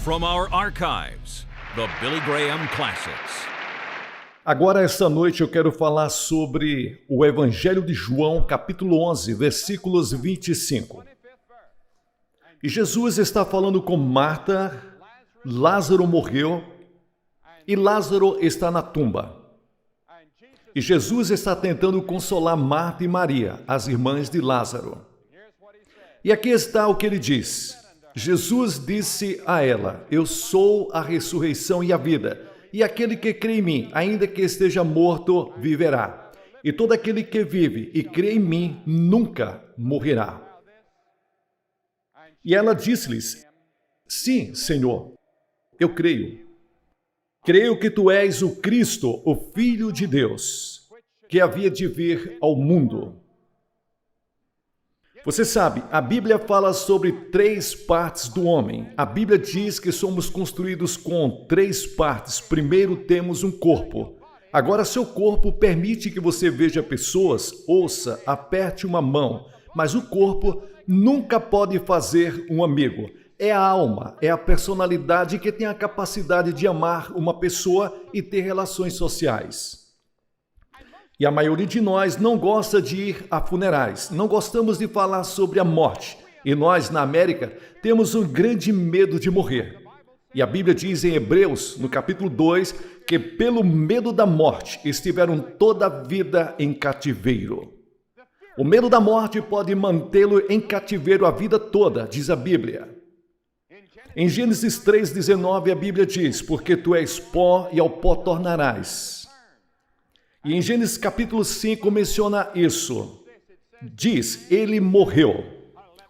From our archives, the Billy Graham Classics. Agora, esta noite, eu quero falar sobre o Evangelho de João, capítulo 11, versículos 25. E Jesus está falando com Marta, Lázaro morreu e Lázaro está na tumba. E Jesus está tentando consolar Marta e Maria, as irmãs de Lázaro. E aqui está o que ele diz. Jesus disse a ela: eu sou a ressurreição e a vida. E aquele que crê em mim, ainda que esteja morto, viverá. E todo aquele que vive e crê em mim, nunca morrerá. E ela disse-lhes: sim, Senhor, eu creio. Creio que tu és o Cristo, o Filho de Deus, que havia de vir ao mundo. Você sabe, a Bíblia fala sobre 3 partes do homem. A Bíblia diz que somos construídos com 3 partes. Primeiro temos um corpo. Agora, seu corpo permite que você veja pessoas, ouça, aperte uma mão. Mas o corpo nunca pode fazer um amigo. É a alma, é a personalidade que tem a capacidade de amar uma pessoa e ter relações sociais. E a maioria de nós não gosta de ir a funerais, não gostamos de falar sobre a morte. E nós, na América, temos um grande medo de morrer. E a Bíblia diz em Hebreus, no capítulo 2, que pelo medo da morte estiveram toda a vida em cativeiro. O medo da morte pode mantê-lo em cativeiro a vida toda, diz a Bíblia. Em Gênesis 3,19 a Bíblia diz: porque tu és pó e ao pó tornarás. E em Gênesis capítulo 5 menciona isso. Diz, ele morreu.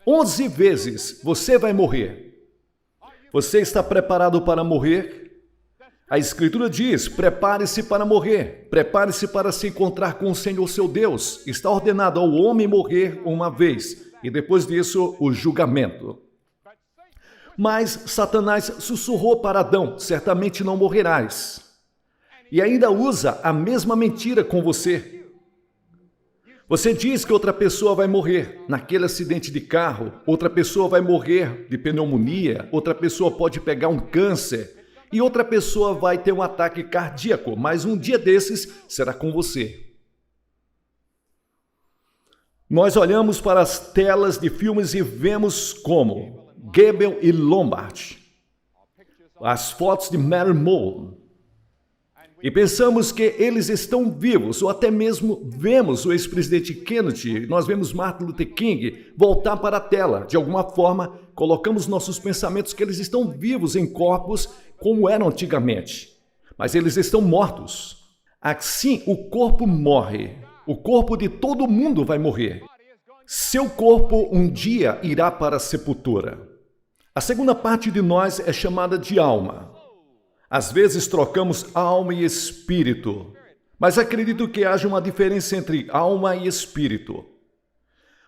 11 vezes você vai morrer. Você está preparado para morrer? A Escritura diz, prepare-se para morrer. Prepare-se para se encontrar com o Senhor seu Deus. Está ordenado ao homem morrer uma vez. E depois disso, o julgamento. Mas Satanás sussurrou para Adão, certamente não morrerás. E ainda usa a mesma mentira com você. Você diz que outra pessoa vai morrer naquele acidente de carro, outra pessoa vai morrer de pneumonia, outra pessoa pode pegar um câncer e outra pessoa vai ter um ataque cardíaco, mas um dia desses será com você. Nós olhamos para as telas de filmes e vemos como Goebbels e Lombard, as fotos de Marilyn Monroe, e pensamos que eles estão vivos, ou até mesmo vemos o ex-presidente Kennedy, nós vemos Martin Luther King voltar para a tela. De alguma forma, colocamos nossos pensamentos que eles estão vivos em corpos como eram antigamente. Mas eles estão mortos. Assim, o corpo morre. O corpo de todo mundo vai morrer. Seu corpo um dia irá para a sepultura. A segunda parte de nós é chamada de alma. Às vezes trocamos alma e espírito, mas acredito que haja uma diferença entre alma e espírito.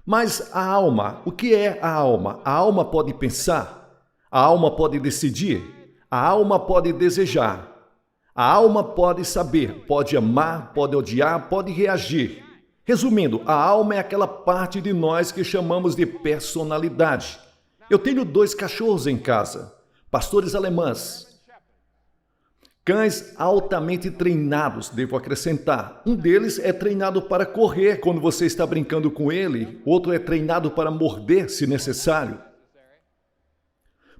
Mas a alma, o que é a alma? A alma pode pensar, a alma pode decidir, a alma pode desejar, a alma pode saber, pode amar, pode odiar, pode reagir. Resumindo, a alma é aquela parte de nós que chamamos de personalidade. Eu tenho 2 cachorros em casa, pastores alemães. Cães altamente treinados, devo acrescentar. Um deles é treinado para correr quando você está brincando com ele, outro é treinado para morder, se necessário.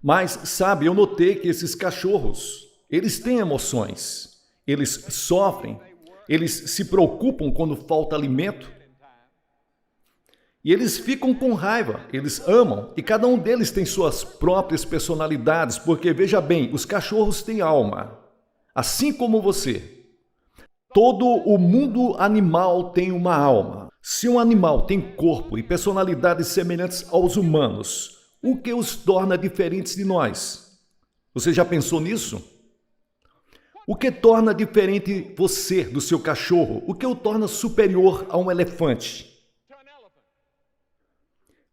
Mas, sabe, eu notei que esses cachorros, eles têm emoções, eles sofrem, eles se preocupam quando falta alimento. E eles ficam com raiva, eles amam, e cada um deles tem suas próprias personalidades, porque, veja bem, os cachorros têm alma. Assim como você, todo o mundo animal tem uma alma. Se um animal tem corpo e personalidades semelhantes aos humanos, o que os torna diferentes de nós? Você já pensou nisso? O que torna diferente você do seu cachorro? O que o torna superior a um elefante?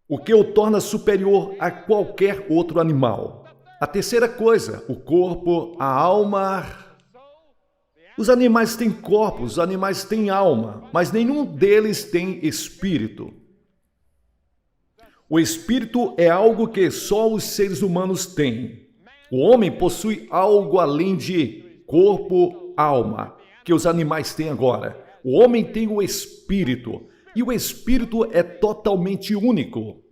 O que o torna superior a qualquer outro animal? A terceira coisa, o corpo, a alma. Os animais têm corpos, os animais têm alma, mas nenhum deles tem espírito. O espírito é algo que só os seres humanos têm. O homem possui algo além de corpo, alma, que os animais têm agora. O homem tem o espírito, e o espírito é totalmente único.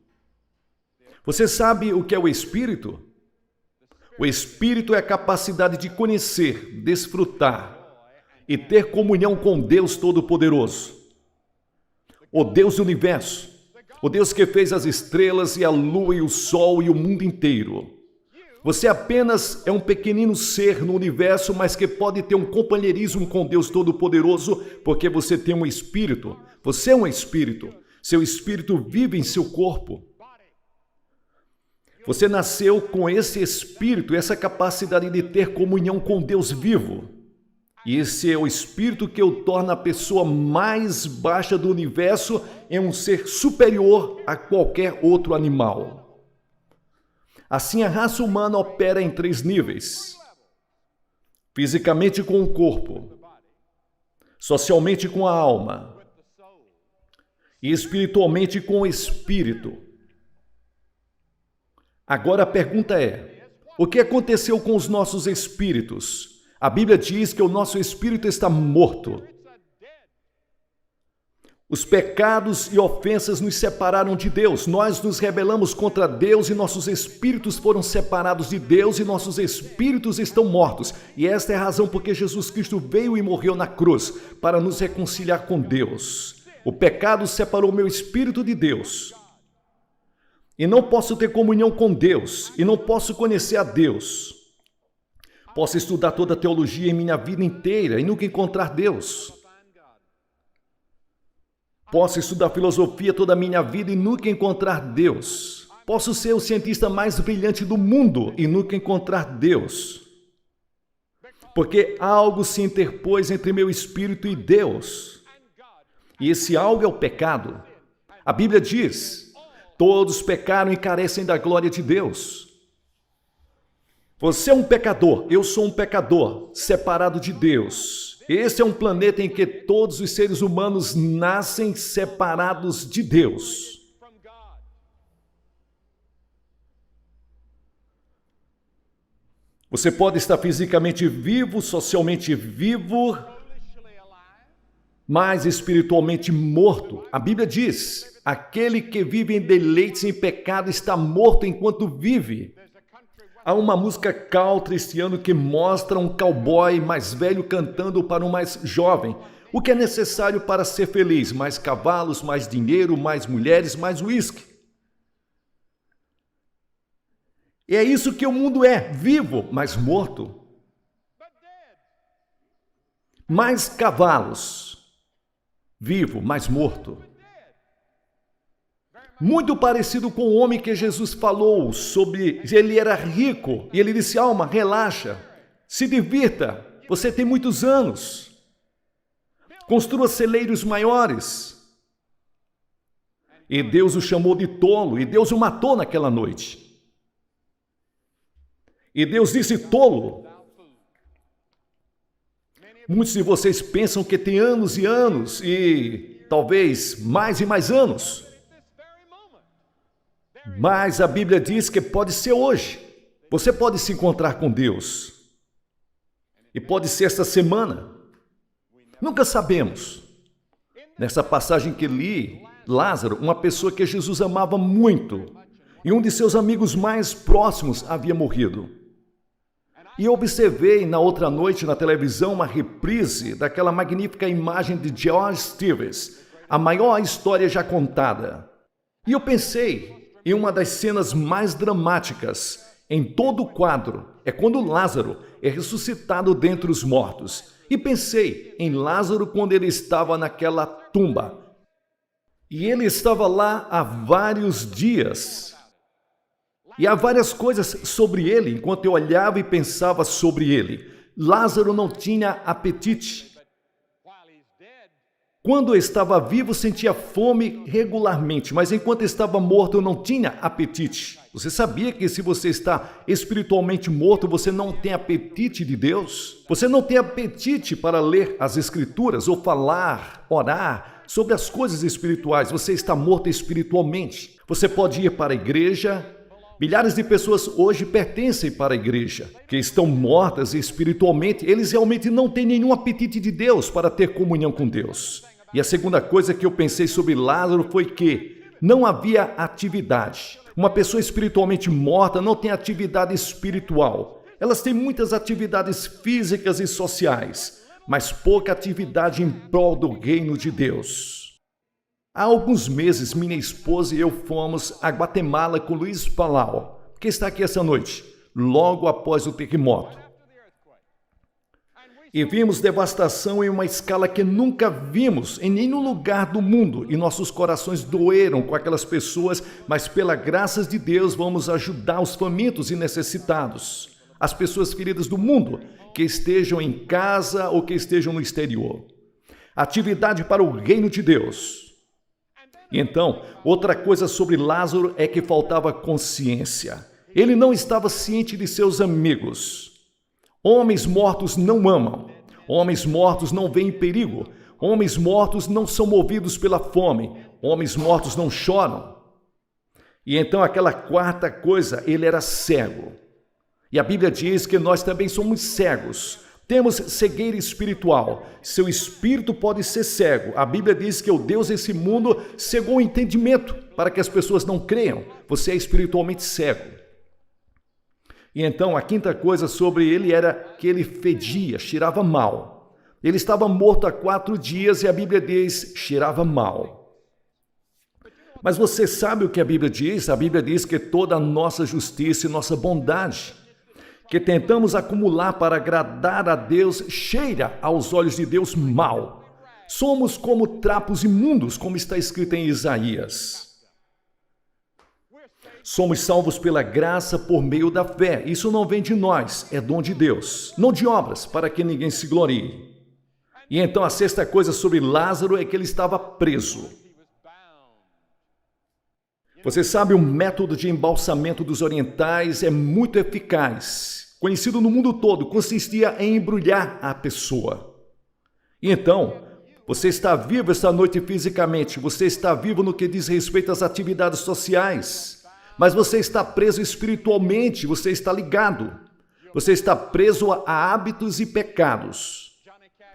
Você sabe o que é o espírito? O espírito é a capacidade de conhecer, desfrutar e ter comunhão com Deus Todo-Poderoso. O Deus do universo, o Deus que fez as estrelas e a lua e o sol e o mundo inteiro. Você apenas é um pequenino ser no universo, mas que pode ter um companheirismo com Deus Todo-Poderoso, porque você tem um espírito. Você é um espírito. Seu espírito vive em seu corpo. Você nasceu com esse espírito, essa capacidade de ter comunhão com Deus vivo. E esse é o espírito que o torna a pessoa mais baixa do universo em um ser superior a qualquer outro animal. Assim, a raça humana opera em 3 níveis: fisicamente com o corpo, socialmente com a alma e espiritualmente com o espírito. Agora a pergunta é: o que aconteceu com os nossos espíritos? A Bíblia diz que o nosso espírito está morto. Os pecados e ofensas nos separaram de Deus. Nós nos rebelamos contra Deus e nossos espíritos foram separados de Deus e nossos espíritos estão mortos. E esta é a razão porque Jesus Cristo veio e morreu na cruz, para nos reconciliar com Deus. O pecado separou meu espírito de Deus. E não posso ter comunhão com Deus, e não posso conhecer a Deus. Posso estudar toda a teologia em minha vida inteira e nunca encontrar Deus. Posso estudar filosofia toda a minha vida e nunca encontrar Deus. Posso ser o cientista mais brilhante do mundo e nunca encontrar Deus. Porque algo se interpôs entre meu espírito e Deus. E esse algo é o pecado. A Bíblia diz: todos pecaram e carecem da glória de Deus. Você é um pecador, eu sou um pecador, separado de Deus. Esse é um planeta em que todos os seres humanos nascem separados de Deus. Você pode estar fisicamente vivo, socialmente vivo, mas espiritualmente morto. A Bíblia diz: aquele que vive em deleites e em pecado está morto enquanto vive. Há uma música country este ano que mostra um cowboy mais velho cantando para um mais jovem. O que é necessário para ser feliz? Mais cavalos, mais dinheiro, mais mulheres, mais uísque. E é isso que o mundo é, vivo, mas morto. Mais cavalos, vivo, mas morto. Muito parecido com o homem que Jesus falou sobre, ele era rico, e ele disse: alma, relaxa, se divirta, você tem muitos anos, construa celeiros maiores. E Deus o chamou de tolo, e Deus o matou naquela noite. E Deus disse: tolo. Muitos de vocês pensam que tem anos e anos, e talvez mais e mais anos. Mas a Bíblia diz que pode ser hoje. Você pode se encontrar com Deus. E pode ser esta semana. Nunca sabemos. Nessa passagem que li, Lázaro, uma pessoa que Jesus amava muito, e um de seus amigos mais próximos havia morrido. E eu observei na outra noite na televisão uma reprise daquela magnífica imagem de George Stevens, a maior história já contada. E eu pensei em uma das cenas mais dramáticas em todo o quadro, é quando Lázaro é ressuscitado dentre os mortos. E pensei em Lázaro quando ele estava naquela tumba. E ele estava lá há vários dias. E há várias coisas sobre ele, enquanto eu olhava e pensava sobre ele. Lázaro não tinha apetite. Quando estava vivo, sentia fome regularmente, mas enquanto estava morto, não tinha apetite. Você sabia que se você está espiritualmente morto, você não tem apetite de Deus? Você não tem apetite para ler as Escrituras ou falar, orar sobre as coisas espirituais. Você está morto espiritualmente. Você pode ir para a igreja, Milhares de pessoas hoje pertencem para a igreja, que estão mortas espiritualmente. Eles realmente não têm nenhum apetite de Deus para ter comunhão com Deus. E a segunda coisa que eu pensei sobre Lázaro foi que não havia atividade. Uma pessoa espiritualmente morta não tem atividade espiritual. Elas têm muitas atividades físicas e sociais, mas pouca atividade em prol do reino de Deus. Há alguns meses, minha esposa e eu fomos a Guatemala com Luiz Palau, que está aqui essa noite, logo após o terremoto. E vimos devastação em uma escala que nunca vimos em nenhum lugar do mundo, e nossos corações doeram com aquelas pessoas, mas pela graça de Deus vamos ajudar os famintos e necessitados, as pessoas feridas do mundo, que estejam em casa ou que estejam no exterior. Atividade para o reino de Deus. E então, outra coisa sobre Lázaro é que faltava consciência. Ele não estava ciente de seus amigos. Homens mortos não amam. Homens mortos não veem perigo. Homens mortos não são movidos pela fome. Homens mortos não choram. E então aquela quarta coisa, ele era cego. E a Bíblia diz que nós também somos cegos. Temos cegueira espiritual. Seu espírito pode ser cego. A Bíblia diz que o Deus desse mundo cegou o entendimento para que as pessoas não creiam. Você é espiritualmente cego. E então a quinta coisa sobre ele era que ele fedia, cheirava mal. Ele estava morto há 4 dias e a Bíblia diz, cheirava mal. Mas você sabe o que a Bíblia diz? A Bíblia diz que toda a nossa justiça e nossa bondade que tentamos acumular para agradar a Deus, cheira aos olhos de Deus mal. Somos como trapos imundos, como está escrito em Isaías. Somos salvos pela graça por meio da fé. Isso não vem de nós, é dom de Deus, não de obras, para que ninguém se glorie. E então a sexta coisa sobre Lázaro é que ele estava preso. Você sabe, o método de embalsamento dos orientais é muito eficaz. Conhecido no mundo todo, consistia em embrulhar a pessoa. E então, você está vivo esta noite fisicamente, você está vivo no que diz respeito às atividades sociais, mas você está preso espiritualmente, você está ligado. Você está preso a hábitos e pecados.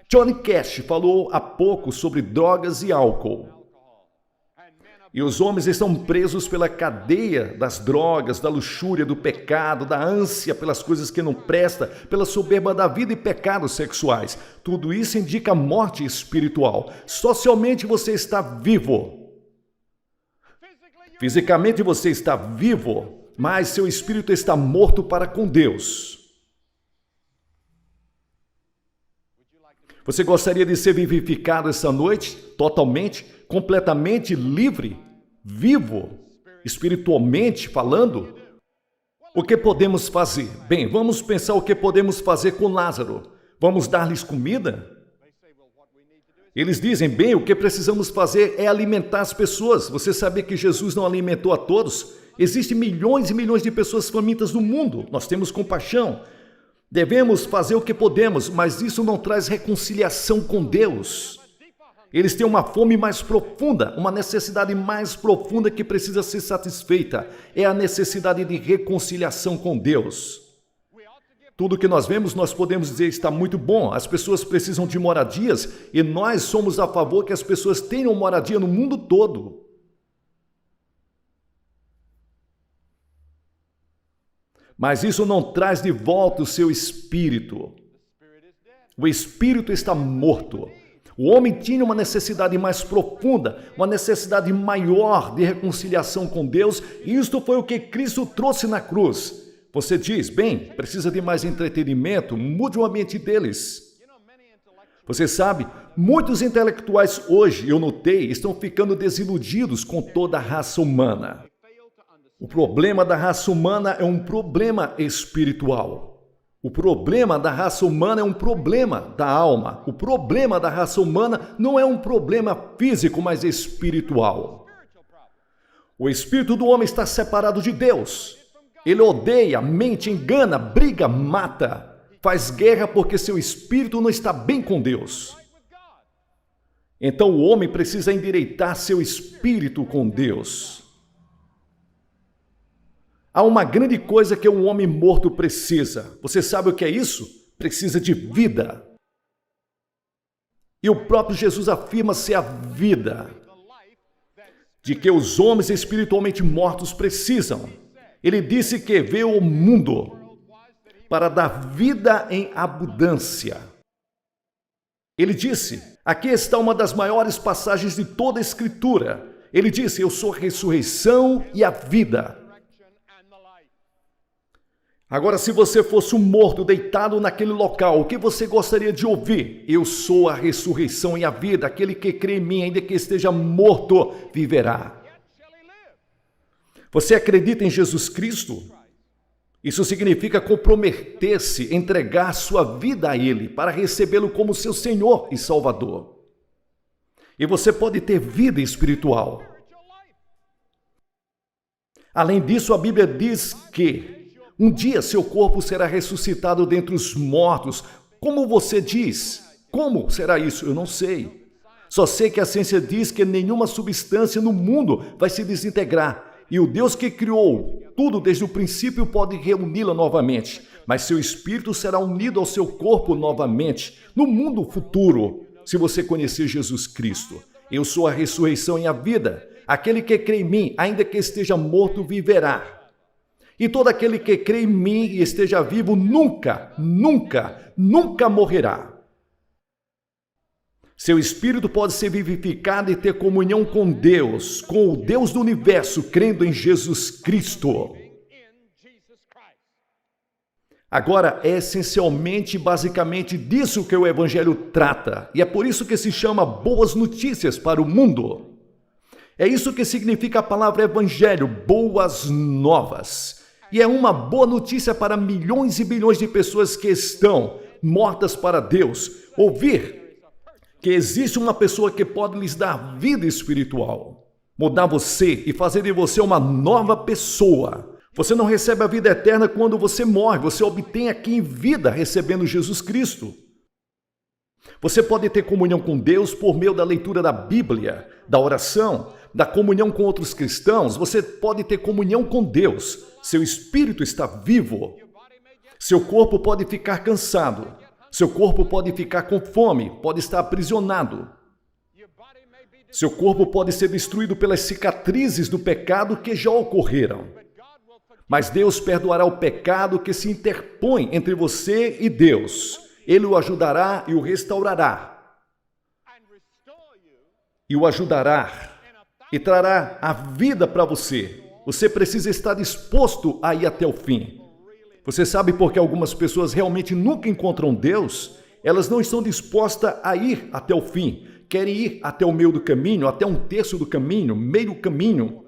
Johnny Cash falou há pouco sobre drogas e álcool. E os homens estão presos pela cadeia das drogas, da luxúria, do pecado, da ânsia pelas coisas que não prestam, pela soberba da vida e pecados sexuais. Tudo isso indica morte espiritual. Socialmente você está vivo. Fisicamente você está vivo, mas seu espírito está morto para com Deus. Você gostaria de ser vivificado essa noite, totalmente, completamente livre, vivo, espiritualmente falando? O que podemos fazer? Bem, vamos pensar o que podemos fazer com Lázaro. Vamos dar-lhes comida? Eles dizem, bem, o que precisamos fazer é alimentar as pessoas. Você sabia que Jesus não alimentou a todos? Existem milhões e milhões de pessoas famintas no mundo. Nós temos compaixão. Devemos fazer o que podemos, mas isso não traz reconciliação com Deus. Eles têm uma fome mais profunda, uma necessidade mais profunda que precisa ser satisfeita. É a necessidade de reconciliação com Deus. Tudo que nós vemos, nós podemos dizer está muito bom. As pessoas precisam de moradias e nós somos a favor que as pessoas tenham moradia no mundo todo. Mas isso não traz de volta o seu espírito. O espírito está morto. O homem tinha uma necessidade mais profunda, uma necessidade maior de reconciliação com Deus, e isto foi o que Cristo trouxe na cruz. Você diz, bem, precisa de mais entretenimento, mude o ambiente deles. Você sabe, muitos intelectuais hoje, eu notei, estão ficando desiludidos com toda a raça humana. O problema da raça humana é um problema espiritual. O problema da raça humana é um problema da alma. O problema da raça humana não é um problema físico, mas espiritual. O espírito do homem está separado de Deus. Ele odeia, mente, engana, briga, mata. Faz guerra porque seu espírito não está bem com Deus. Então o homem precisa endireitar seu espírito com Deus. Há uma grande coisa que um homem morto precisa. Você sabe o que é isso? Precisa de vida. E o próprio Jesus afirma ser a vida de que os homens espiritualmente mortos precisam. Ele disse que veio ao mundo para dar vida em abundância. Ele disse, aqui está uma das maiores passagens de toda a Escritura. Ele disse, eu sou a ressurreição e a vida. Agora, se você fosse um morto deitado naquele local, o que você gostaria de ouvir? Eu sou a ressurreição e a vida. Aquele que crê em mim, ainda que esteja morto, viverá. Você acredita em Jesus Cristo? Isso significa comprometer-se, entregar sua vida a Ele, para recebê-lo como seu Senhor e Salvador. E você pode ter vida espiritual. Além disso, a Bíblia diz que um dia seu corpo será ressuscitado dentre os mortos. Como você diz? Como será isso? Eu não sei. Só sei que a ciência diz que nenhuma substância no mundo vai se desintegrar. E o Deus que criou tudo desde o princípio pode reuni-la novamente. Mas seu espírito será unido ao seu corpo novamente, no mundo futuro, se você conhecer Jesus Cristo. Eu sou a ressurreição e a vida. Aquele que crê em mim, ainda que esteja morto, viverá. E todo aquele que crê em mim e esteja vivo, nunca morrerá. Seu espírito pode ser vivificado e ter comunhão com Deus, com o Deus do universo, crendo em Jesus Cristo. Agora, é essencialmente, basicamente disso que o Evangelho trata. E é por isso que se chama boas notícias para o mundo. É isso que significa a palavra Evangelho, boas novas. E é uma boa notícia para milhões e bilhões de pessoas que estão mortas para Deus. Ouvir que existe uma pessoa que pode lhes dar vida espiritual, mudar você e fazer de você uma nova pessoa. Você não recebe a vida eterna quando você morre, você obtém aqui em vida recebendo Jesus Cristo. Você pode ter comunhão com Deus por meio da leitura da Bíblia, da oração, da comunhão com outros cristãos. Você pode ter comunhão com Deus. Seu espírito está vivo. Seu corpo pode ficar cansado. Seu corpo pode ficar com fome, pode estar aprisionado. Seu corpo pode ser destruído pelas cicatrizes do pecado que já ocorreram. Mas Deus perdoará o pecado que se interpõe entre você e Deus. Ele o ajudará e o restaurará. E o ajudará e trará a vida para você. Você precisa estar disposto a ir até o fim. Você sabe por que algumas pessoas realmente nunca encontram Deus? Elas não estão dispostas a ir até o fim. Querem ir até o meio do caminho, até um terço do caminho, meio caminho,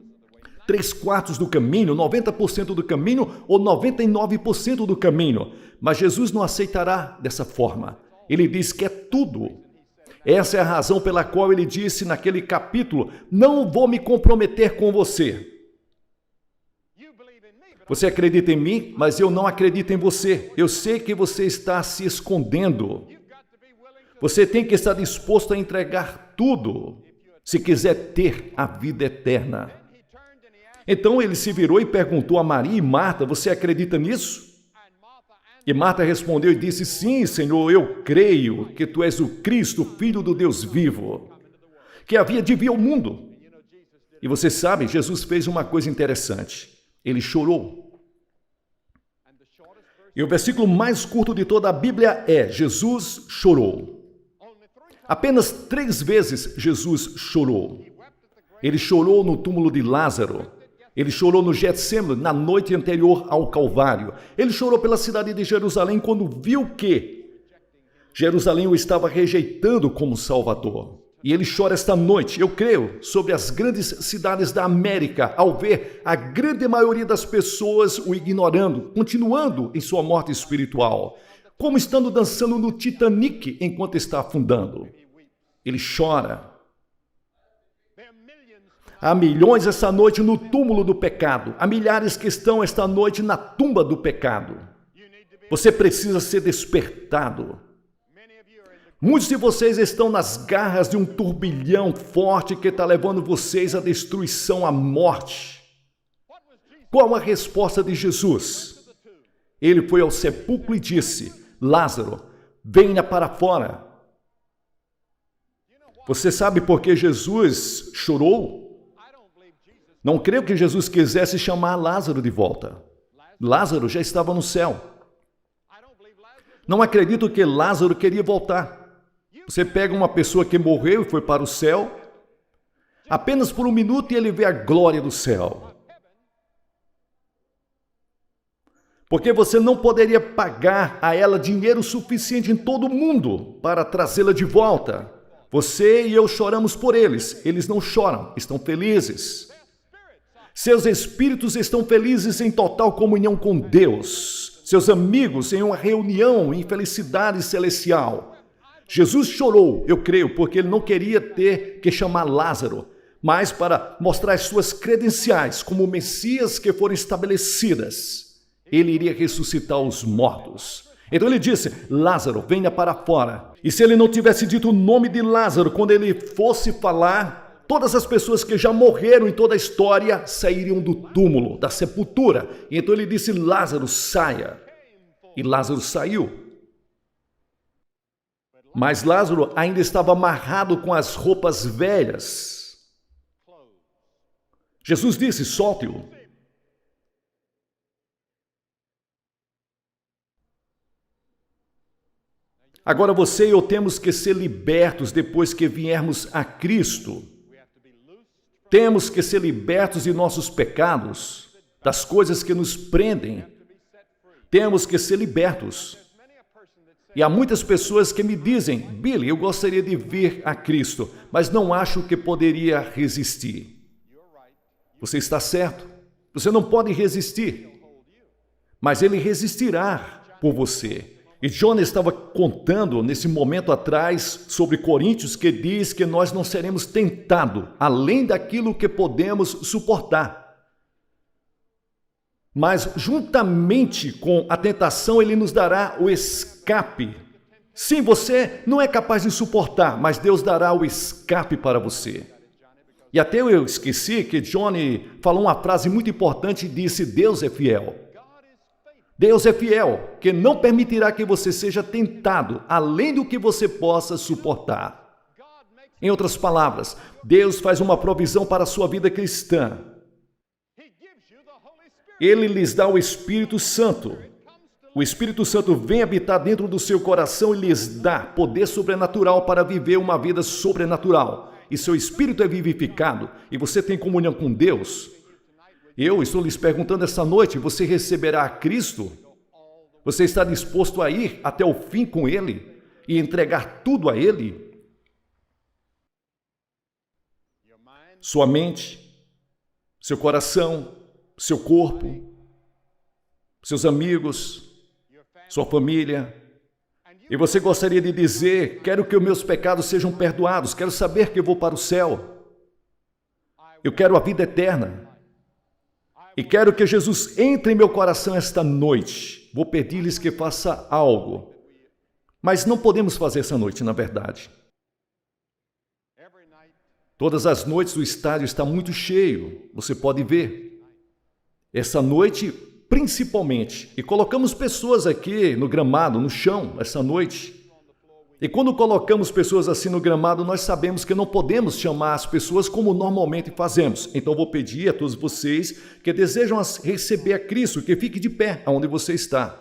3/4 do caminho, 90% do caminho ou 99% do caminho. Mas Jesus não aceitará dessa forma. Ele diz que é tudo. Essa é a razão pela qual ele disse naquele capítulo, não vou me comprometer com você. Você acredita em mim, mas eu não acredito em você. Eu sei que você está se escondendo. Você tem que estar disposto a entregar tudo, se quiser ter a vida eterna. Então ele se virou e perguntou a Maria e Marta, você acredita nisso? E Marta respondeu e disse, sim, Senhor, eu creio que tu és o Cristo, Filho do Deus vivo, que havia de vir ao mundo. E você sabe, Jesus fez uma coisa interessante. Ele chorou. E o versículo mais curto de toda a Bíblia é, Jesus chorou. Apenas 3 vezes Jesus chorou. Ele chorou no túmulo de Lázaro. Ele chorou no Getsêmani, na noite anterior ao Calvário. Ele chorou pela cidade de Jerusalém quando viu que Jerusalém o estava rejeitando como Salvador. E ele chora esta noite, eu creio, sobre as grandes cidades da América, ao ver a grande maioria das pessoas o ignorando, continuando em sua morte espiritual, como estando dançando no Titanic enquanto está afundando. Ele chora. Há milhões esta noite no túmulo do pecado. Há milhares que estão esta noite na tumba do pecado. Você precisa ser despertado. Muitos de vocês estão nas garras de um turbilhão forte que está levando vocês à destruição, à morte. Qual a resposta de Jesus? Ele foi ao sepulcro e disse: Lázaro, venha para fora. Você sabe por que Jesus chorou? Não creio que Jesus quisesse chamar Lázaro de volta. Lázaro já estava no céu. Não acredito que Lázaro queria voltar. Você pega uma pessoa que morreu e foi para o céu, apenas por um minuto e ele vê a glória do céu. Porque você não poderia pagar a ela dinheiro suficiente em todo o mundo para trazê-la de volta. Você e eu choramos por eles. Eles não choram, estão felizes. Seus espíritos estão felizes em total comunhão com Deus. Seus amigos em uma reunião em felicidade celestial. Jesus chorou, eu creio, porque ele não queria ter que chamar Lázaro, mas para mostrar as suas credenciais como Messias que foram estabelecidas. Ele iria ressuscitar os mortos. Então ele disse: Lázaro, venha para fora. E se ele não tivesse dito o nome de Lázaro quando ele fosse falar, todas as pessoas que já morreram em toda a história sairiam do túmulo, da sepultura. E então ele disse: Lázaro, saia. E Lázaro saiu. Mas Lázaro ainda estava amarrado com as roupas velhas. Jesus disse: solte-o. Agora você e eu temos que ser libertos depois que viermos a Cristo. Temos que ser libertos de nossos pecados, das coisas que nos prendem. Temos que ser libertos. E há muitas pessoas que me dizem: Billy, eu gostaria de vir a Cristo, mas não acho que poderia resistir. Você está certo. Você não pode resistir. Mas ele resistirá por você. E John estava contando nesse momento atrás sobre Coríntios, que diz que nós não seremos tentados além daquilo que podemos suportar. Mas juntamente com a tentação, ele nos dará o escape. Sim, você não é capaz de suportar, mas Deus dará o escape para você. E até eu esqueci que Johnny falou uma frase muito importante e disse: Deus é fiel. Deus é fiel, que não permitirá que você seja tentado além do que você possa suportar. Em outras palavras, Deus faz uma provisão para a sua vida cristã. Ele lhes dá o Espírito Santo. O Espírito Santo vem habitar dentro do seu coração e lhes dá poder sobrenatural para viver uma vida sobrenatural. E seu espírito é vivificado e você tem comunhão com Deus. Eu estou lhes perguntando essa noite: você receberá a Cristo? Você está disposto a ir até o fim com Ele e entregar tudo a Ele? Sua mente, seu coração, seu corpo, seus amigos, sua família. E você gostaria de dizer: quero que os meus pecados sejam perdoados, quero saber que eu vou para o céu. Eu quero a vida eterna. E quero que Jesus entre em meu coração esta noite. Vou pedir-lhes que faça algo. Mas não podemos fazer essa noite, na verdade. Todas as noites o estádio está muito cheio. Você pode ver. Essa noite, principalmente. E colocamos pessoas aqui no gramado, no chão, essa noite. E quando colocamos pessoas assim no gramado, nós sabemos que não podemos chamar as pessoas como normalmente fazemos. Então vou pedir a todos vocês que desejam receber a Cristo, que fique de pé onde você está.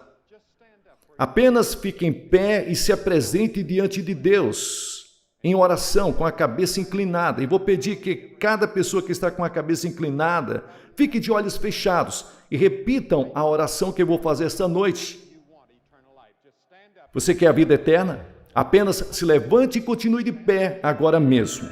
Apenas fique em pé e se apresente diante de Deus, em oração, com a cabeça inclinada. E vou pedir que cada pessoa que está com a cabeça inclinada, fique de olhos fechados e repitam a oração que eu vou fazer esta noite. Você quer a vida eterna? Apenas se levante e continue de pé agora mesmo.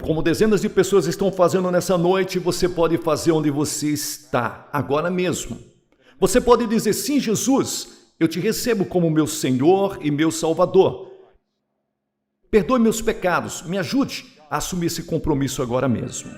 Como dezenas de pessoas estão fazendo nessa noite, você pode fazer onde você está, agora mesmo. Você pode dizer: sim, Jesus, eu te recebo como meu Senhor e meu Salvador. Perdoe meus pecados, me ajude a assumir esse compromisso agora mesmo.